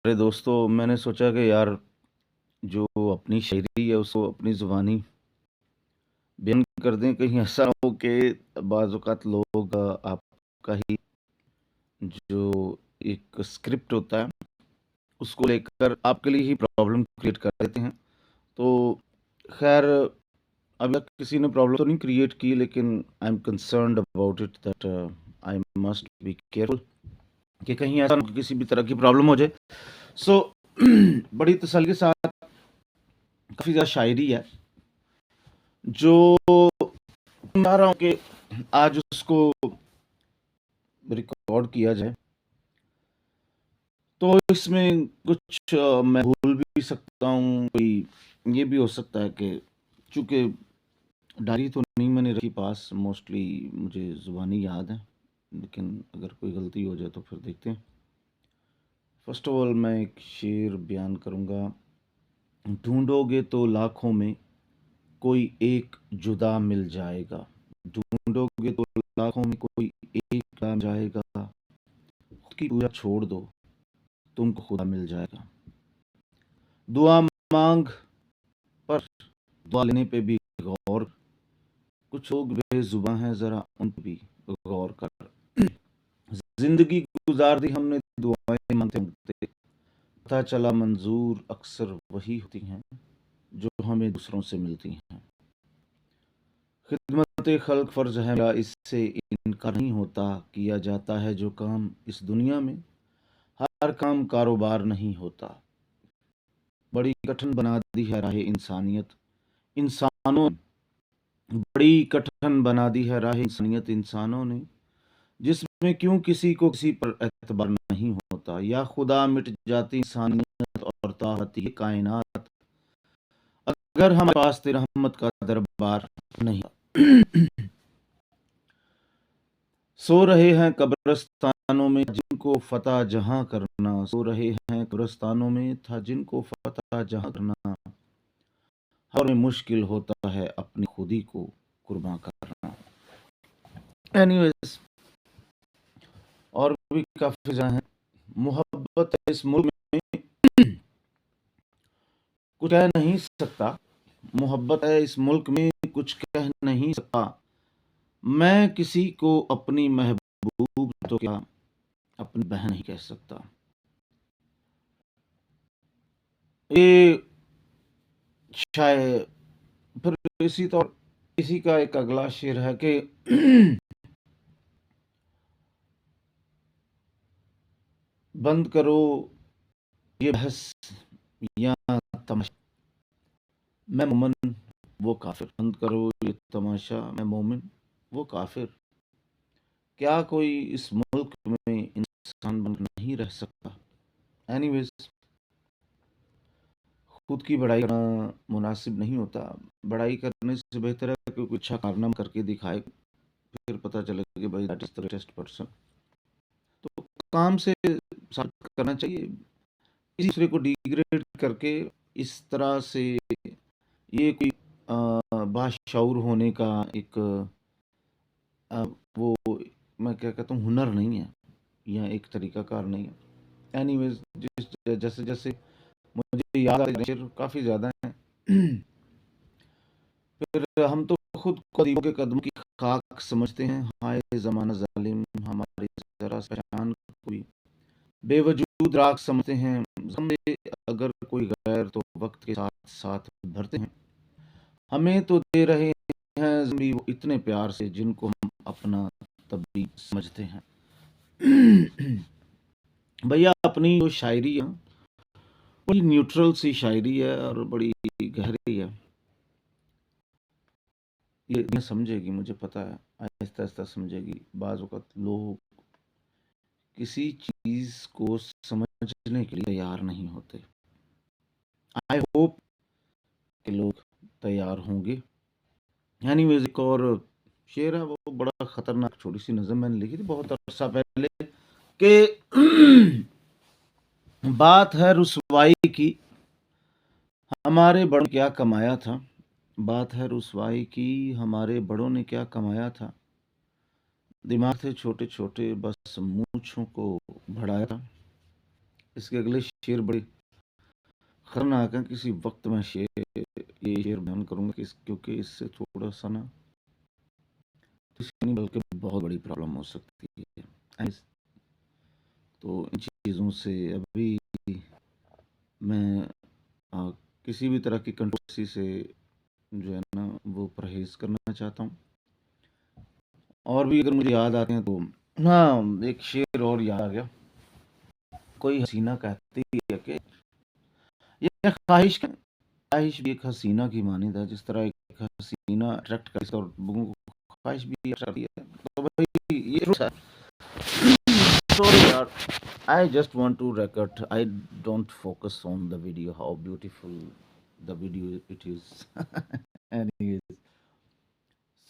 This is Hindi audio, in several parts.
अरे दोस्तों, मैंने सोचा कि यार जो अपनी शायरी है उसको अपनी ज़ुबानी बयान कर दें। कहीं ऐसा ना हो कि बाज़ औक़ात लोग आपका ही जो एक स्क्रिप्ट होता है उसको लेकर आपके लिए ही प्रॉब्लम क्रिएट कर देते हैं। तो ख़ैर, अभी तक किसी ने प्रॉब्लम तो नहीं क्रिएट की, लेकिन I am concerned about it that I must be careful कि कहीं ऐसा ना हो कि किसी भी तरह की प्रॉब्लम हो जाए। सो बड़ी तसल्ली के साथ काफ़ी ज़्यादा शायरी है जो मैं चाह रहा हूँ कि आज उसको रिकॉर्ड किया जाए। तो इसमें कुछ मैं भूल भी सकता हूँ, कोई ये भी हो सकता है कि चूँकि डायरी तो नहीं मैंने रखी पास, मोस्टली मुझे ज़ुबानी याद है, लेकिन अगर कोई गलती हो जाए तो फिर देखते हैं। फर्स्ट ऑफ ऑल मैं एक शेर बयान करूँगा। ढूँढोगे तो लाखों में कोई एक जुदा मिल जाएगा। ढूँढोगे तो लाखों में कोई एक जुदा मिल जाएगा। खुद की पूजा छोड़ दो, तुमको खुदा मिल जाएगा। दुआ मांग पर दुआ लेने पे भी गौर। कुछ लोग बेजुबां हैं, जरा उन पे भी गौर कर। जिंदगी गुजार दी हमने दुआएं मांगते मांगते, पता चला मंजूर अक्सर वही होती हैं जो हमें दूसरों से मिलती हैं। खिदमत खल्क फर्ज है मेरा, इससे इनकार नहीं होता। किया जाता है जो काम इस दुनिया में, हर काम कारोबार नहीं होता। बड़ी कठिन बना दी है राह इंसानियत इंसानों बड़ी कठिन बना दी है राह इंसानियत इंसानों ने, जिसमें क्यों किसी को किसी पर एतबार नहीं होता। या खुदा मिट जाती इंसानियत और ताहती ये कायनात, अगर हमारे पास तेरी रहमत का दरबार नहीं। सो रहे हैं कब्रिस्तानों में जिनको फतह जहां करना, सो रहे हैं कब्रिस्तानों में था जिनको फतह जहां करना। और मुश्किल होता है अपनी खुदी को कुर्बान करना। एनीवेज, और भी काफी जगह हैं। मोहब्बत है इस मुल्क में कुछ कह नहीं सकता। मोहब्बत है इस मुल्क में कुछ कह नहीं सकता। मैं किसी को अपनी महबूब तो क्या अपनी बहन नहीं कह सकता। ये शायद फिर इसी का एक अगला शेर है कि बंद करो ये बहस या तमाशा, मैं मोमिन वो काफिर। बंद करो ये तमाशा, मैं मोमिन वो काफिर। क्या कोई इस मुल्क में इंसान बन नहीं रह सकता। एनीवेज, खुद की बड़ाई करना मुनासिब नहीं होता। बड़ाई करने से बेहतर है कि कोई अच्छा कारनामा करके दिखाए, फिर पता चलेगा कि भाई that is the greatest person. तो काम से साबित करना चाहिए। किसी दूसरे को डिग्रेड करके इस तरह से ये कोई बाशऊर होने का एक वो मैं क्या कहता हूँ हुनर नहीं है, या एक तरीकाकार नहीं है। एनीवेज, जिस जैसे जैसे मुझे याद आ रहे काफ़ी ज़्यादा हैं। फिर हम तो खुद को अदीबों के कदम की खाक समझते हैं। हाय ज़माना ज़ालिम, हमारी ज़रा सी पहचान कोई बेवजूद राख समझते हैं। समझे अगर कोई गैर तो वक्त के साथ साथ भरते हैं। हमें तो दे रहे हैं ज़िंदगी वो इतने प्यार से जिनको हम अपना तबी समझते हैं। भैया, अपनी जो शायरी है बड़ी न्यूट्रल सी शायरी है और बड़ी गहरी है। ये नहीं समझेगी, मुझे पता है, आहिस्ता आहिस्ता समझेगी। बाज़ वक़्त लोग किसी चीज़ को समझने के लिए तैयार नहीं होते। आई होप कि लोग तैयार होंगे। एनीवेज, एक और शेर है, वो बड़ा खतरनाक छोटी सी नज़म मैंने लिखी थी बहुत अरसा पहले कि बात है रुसवाई की, हमारे बड़ों ने क्या कमाया था। बात है रुसवाई की, हमारे बड़ों ने क्या कमाया था। दिमाग थे छोटे छोटे, बस मूंछों को बढ़ाया था। इसके अगले शेर बड़े खतरनाक हैं। किसी वक्त मैं ये शेर बयान करूंगा क्योंकि इससे थोड़ा सा ना नहीं बल्कि बहुत बड़ी प्रॉब्लम हो सकती है। तो इन चीज़ों से अभी मैं किसी भी तरह की कंट्रोवर्सी से जो है ना वो परहेज करना चाहता हूँ। और भी अगर मुझे याद आते हैं तो हाँ, एक शेर और याद आ गया। कोई हसीना कहती है कि ये ख्वाहिश भी एक हसीना की मानी था, जिस तरह एक हसीना अट्रैक्ट करती है और लोगों को ख्वाहिश भी attract करती है। तो भाई ये truth है। Sorry यार, I just want to record. I don't focus on the video, how beautiful the video it is. Anyways,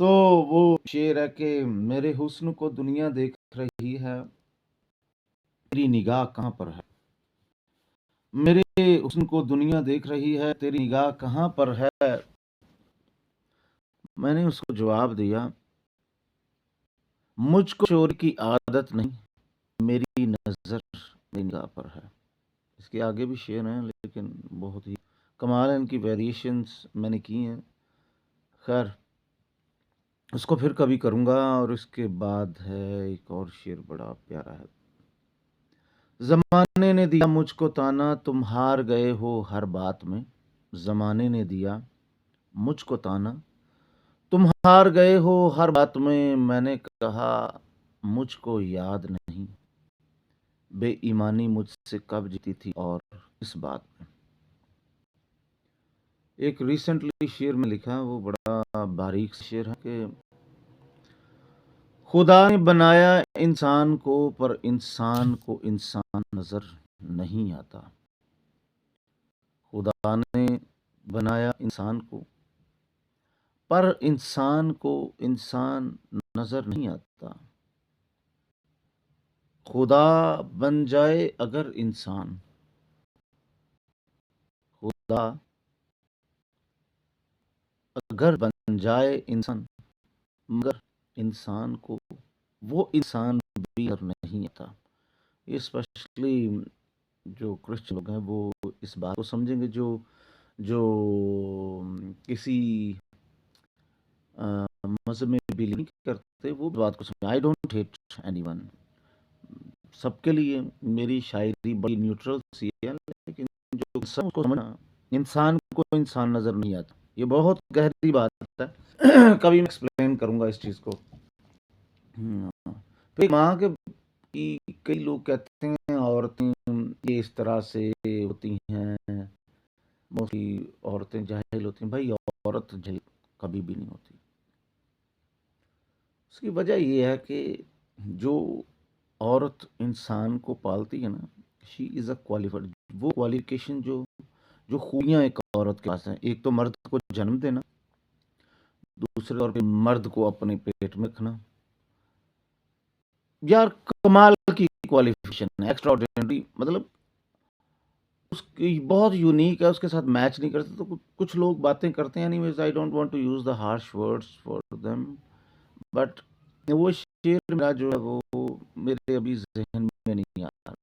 so वो शेर है कि मेरे हुस्न को दुनिया देख रही है, तेरी निगाह कहाँ पर है। मेरे हुस्न को दुनिया देख रही है, तेरी निगाह कहाँ पर है। मैंने उसको जवाब दिया, मुझको चोर की आदत नहीं, मेरी नजर मेरी निगाह पर है। इसके आगे भी शेर हैं लेकिन बहुत ही कमाल है, इनकी वेरिएशंस मैंने की हैं। खैर उसको फिर कभी करूँगा। और इसके बाद है एक और शेर बड़ा प्यारा है। ज़माने ने दिया मुझको ताना, तुम हार गए हो हर बात में। ज़माने ने दिया मुझको ताना, तुम हार गए हो हर बात में। मैंने कहा मुझको याद नहीं, बेईमानी मुझसे कब जीती थी और इस बात में। एक रिसेंटली शेर में लिखा, वो बड़ा बारीक शेर है कि खुदा ने बनाया इंसान को, पर इंसान को इंसान नजर नहीं आता। खुदा ने बनाया इंसान को, पर इंसान को इंसान नजर नहीं आता। खुदा बन जाए अगर इंसान, खुदा अगर बन जाए इंसान, मगर इंसान को वो इंसान भी नजर नहीं आता। ये स्पेशली जो क्रिश्चियन लोग हैं वो इस बात को समझेंगे, जो जो किसी मज़हब में बिलीव नहीं करते, वो बात को समझें। आई डोंट हेट एनीवन, सबके लिए मेरी शायरी बड़ी न्यूट्रल सी है, लेकिन जो सब को समझना, इंसान को इंसान नज़र नहीं आता, ये बहुत गहरी बात है। कभी मैं एक्सप्लेन करूंगा इस चीज़ को। फिर माँ के कई लोग कहते हैं औरतें ये इस तरह से होती हैं, मोस्टली औरतें जाहिल होती हैं। भाई औरत जाहिल कभी भी नहीं होती। उसकी वजह ये है कि जो औरत इंसान को पालती है ना, शी इज़ अ क्वालिफाइड, वो क्वालिफिकेशन जो जो खूबियाँ एक औरत के पास हैं। एक तो मर्द को जन्म देना, दूसरे तौर पे मर्द को अपने पेट में रखना। यार कमाल की क्वालिफिकेशन है, एक्स्ट्राऑर्डिनरी, मतलब उसकी बहुत यूनिक है, उसके साथ मैच नहीं करते। तो कुछ लोग बातें करते हैं, anyways I don't want to use the harsh words for them, but वो शेर मेरा जो है वो मेरे अभी जहन में नहीं आ रहा।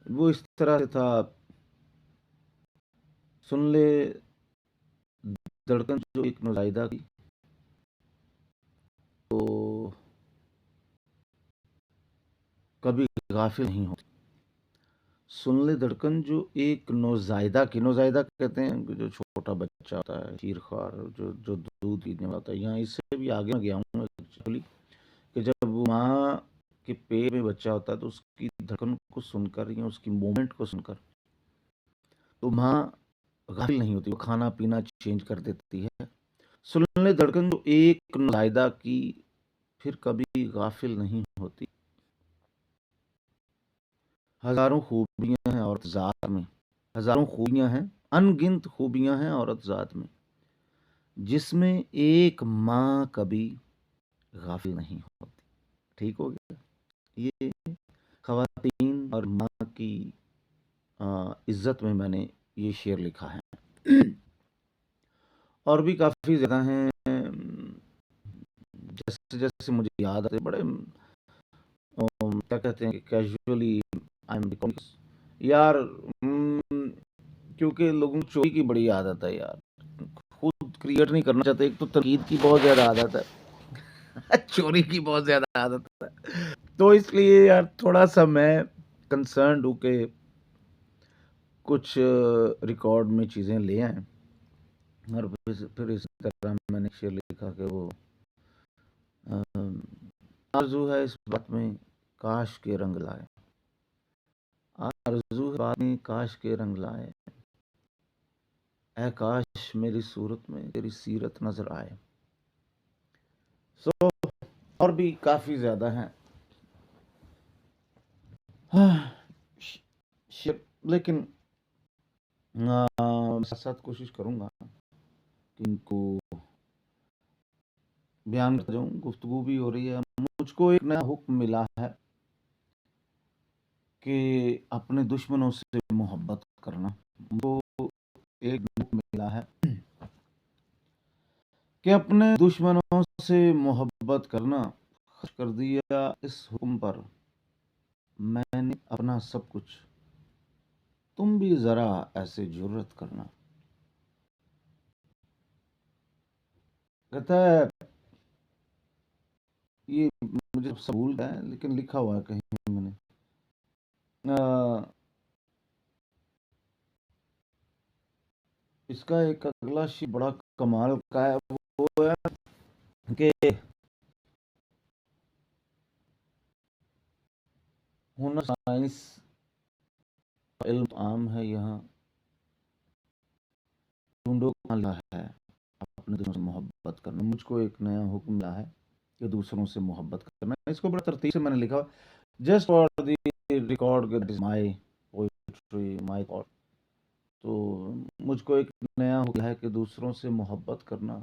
वो इस तरह से था, सुन ले धड़कन जो एक नौजायदा की, तो कभी गाफिल नहीं होती। सुन ले धड़कन जो एक नौजायदा की, नौजायदा कहते हैं जो छोटा बच्चा होता है, शीरख्वार, जो जो दूध पीने वाला होता है। यहाँ इससे भी आगे मैं गया हूँ एक्चुअली, कि जब माँ के पेट में बच्चा होता है तो उसकी धड़कन को सुनकर या उसकी मूवमेंट को सुनकर तो माँ गाफिल नहीं होती, वो खाना पीना चेंज कर देती है। सुन ले धड़कन जो एक नौजायदा की, फिर कभी गाफिल नहीं होती। हजारों खूबियां हैं औरत जात में, हजारों खूबियां हैं, अनगिनत खूबियां हैं औरत जात में, जिसमें एक माँ कभी गाफिल नहीं होती। ठीक हो गया। ये खवातीन और माँ की इज्जत में मैंने ये शेर लिखा है। और भी काफ़ी ज़्यादा हैं, जैसे जैसे मुझे याद आते बड़े क्या क्या कहते हैं कि कैजुअली आई एम रिकॉर्डिंग यार। क्योंकि लोगों को चोरी की बड़ी आदत है यार, खुद क्रिएट नहीं करना चाहते। एक तो तनकीद की बहुत ज्यादा आदत है चोरी की बहुत ज्यादा आदत है, तो इसलिए यार थोड़ा सा मैं कंसर्न हूँ कि कुछ रिकॉर्ड में चीज़ें ले आए। और फिर इस तरह मैंने शेर लिखा कि वो आरज़ू है इस बात में काश के रंग लाए, आरज़ू है बात में काश के रंग लाए, ऐ काश मेरी सूरत में तेरी सीरत नजर आए। सो और भी काफ़ी ज़्यादा हैं शेर, लेकिन साथ साथ कोशिश करूँगा कि इनको बयान कर जाऊँ। गुफ्तगू भी हो रही है। मुझको एक नया हुक्म मिला है कि अपने दुश्मनों से मोहब्बत करना। मुझको एक हुक्म मिला है कि अपने दुश्मनों से मोहब्बत करना। खर्च कर दिया इस हुक्म पर मैंने अपना सब कुछ, तुम भी जरा ऐसे जुर्रत करना। कहता है ये मुझे सब भूल गया है, लेकिन लिखा हुआ है कहीं मैंने। इसका एक अगला शेर बड़ा कमाल का है। वो है कि हुनर साइंस इल्म आम है यहाँ, ढूंढो कहाँ लिखा है अपने दूसरों से मोहब्बत करना। मुझको एक नया हुक्म मिला है कि दूसरों से मोहब्बत करना। इसको बड़ा तरतीब से मैंने लिखा, just for the record my poetry my thought. तो मुझको एक नया हुक्म है कि दूसरों से मोहब्बत करना।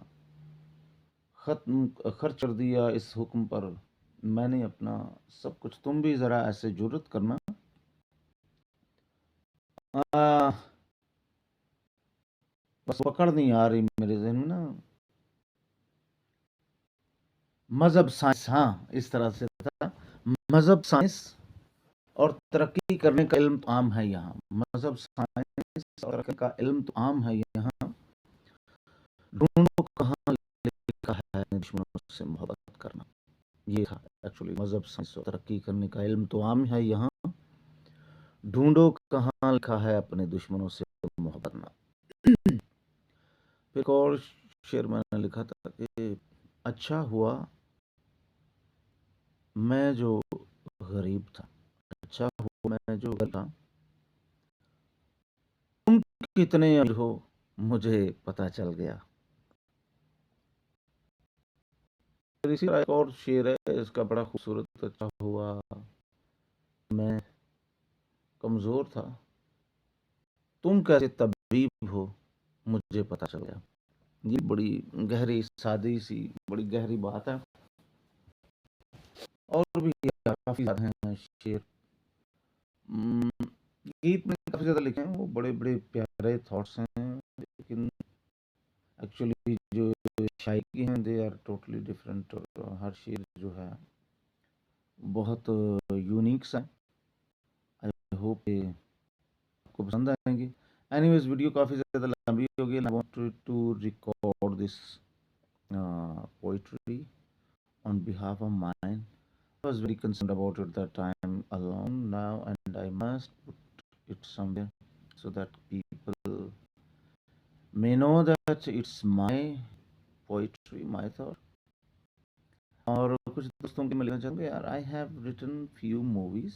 खर्च कर दिया इस हुक्म पर मैंने अपना सब कुछ, तुम भी जरा ऐसे जुर्रत करना। बस पकड़ नहीं आ रही मेरे जहन में ना। मजहब साइंस, हाँ इस तरह से था। मजहब साइंस और तरक्की करने का इल्म तो आम है यहाँ। मजहब साइंस और तरक्की का इल्म तो आम है यहाँ, ढूंढो कहाँ लिखा है अपने दुश्मनों से मोहब्बत करना। ये था एक्चुअली, मजहब साइंस और तरक्की करने का इल्म तो आम है यहाँ, ढूंढो कहाँ लिखा है अपने दुश्मनों से मोहब्बत करना। एक और शेर मैंने लिखा था कि अच्छा हुआ मैं जो गरीब था, अच्छा हुआ मैं जो गरीब था, तुम कितने अमीर हो मुझे पता चल गया। फिर इसी तरह एक और शेर है, इसका बड़ा खूबसूरत। अच्छा हुआ मैं कमजोर था, तुम कैसे तबीब हो मुझे पता चल गया। ये बड़ी गहरी सादी सी बड़ी गहरी बात है। और भी काफी ज्यादा हैं शेर। गीत में काफी ज्यादा लिखे हैं, वो बड़े बड़े प्यारे थॉट्स हैं, लेकिन एक्चुअली जो शायरी हैं दे आर टोटली डिफरेंट। और हर शेर जो है बहुत यूनिक सा। आई होप आपको पसंद आएंगे। एनीवेज वीडियो काफ़ी ज़्यादा लंबी हो गई। I wanted to record this poetry on behalf of mine. I was very concerned about it that I'm alone now and I must put it somewhere so that people may know that it's my poetry, my thought. और कुछ दोस्तों के मिलना चाहूँगा यार। I have written few movies,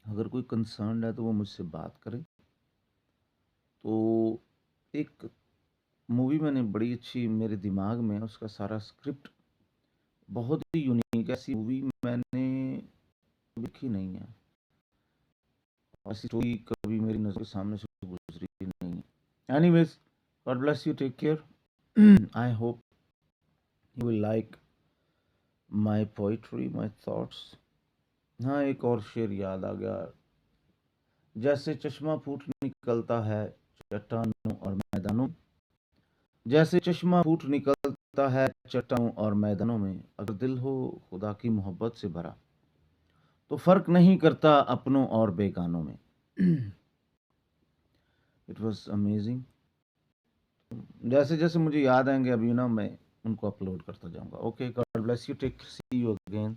अगर कोई कंसर्न है तो वो मुझसे बात करे। तो एक मूवी मैंने बड़ी अच्छी मेरे दिमाग में, उसका सारा स्क्रिप्ट बहुत ही यूनिक है। ऐसी मूवी मैंने देखी नहीं है, ऐसी स्टोरी कभी मेरी नज़र के सामने से गुजरी नहीं है। Anyways, God bless you, take care. I hope you will like my poetry, my thoughts. हाँ, एक और शेर याद आ गया। जैसे चश्मा फूट निकलता है चट्टानों और मैदानों, जैसे चश्मा फूट निकलता है चट्टानों और मैदानों में, अगर दिल हो खुदा की मोहब्बत से भरा तो फ़र्क नहीं करता अपनों और बेगानों में। It was amazing. जैसे-जैसे मुझे याद आएँगे अभी ना मैं उनको अपलोड करता जाऊँगा। Okay, God bless you, take see you again.